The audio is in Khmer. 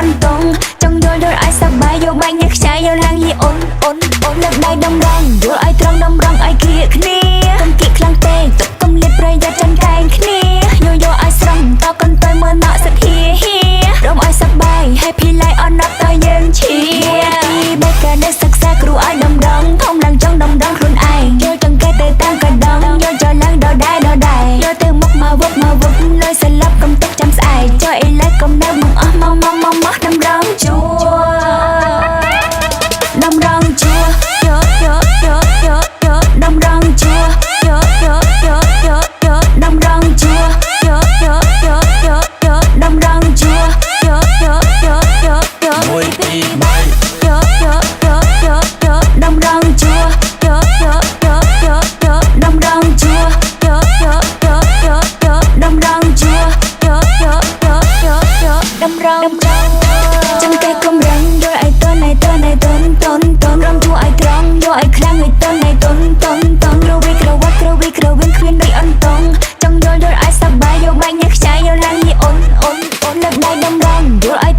អន់តងចង់យល់ឲ្យសប្បាយយកបាញ់ញើសខ្ចាយយកឡើងយីអូនលើកដៃដំរងយល់ឲ្យត្រង់ដំរងឲ្យគៀកគ្នាកុំគៀកខ្លាំងពេកទុកកុំលៀបប្រយ័ត្នចាញ់កែងគ្នាយកឲ្យស្រង់តកន្ទុយមើលណក់សិតហៀរំឲ្យសប្បាយ Happy Life on up តើយើងឈៀបេកកានេះសិក្សាគ្រូឲ្យដំរងធំឡើងចង់ដំរងខ្លួនឯងយកចង្កេះទៅតាមកដងយកចឡើងដដែលយកទៅមុខមកវឹកលុយសន្លប់កុំទុកចាំស្អែកចុះអីឡែកកុំនៅមកអស់មកដំរងជួដំរងជួដំរងជួដំរងជួដំរងជួមួយពីរបីដំរងជួដំរងជួដំរងជួដំរងចង្កេះកុំរឹងយកឲ្យតន់រងជួឲ្យត្រង់យកឲ្យខ្លាំងឲ្យតន់ក្រវីក្រវ៉ាត់ក្រវីក្រវិញគ្មានដូចអន់តងចង់យល់ឲ្យសប្បាយយកបាញ់ញើសខ្ចាយយកឡើងយីអូនលើកដៃដំរងយល់ឲ្យ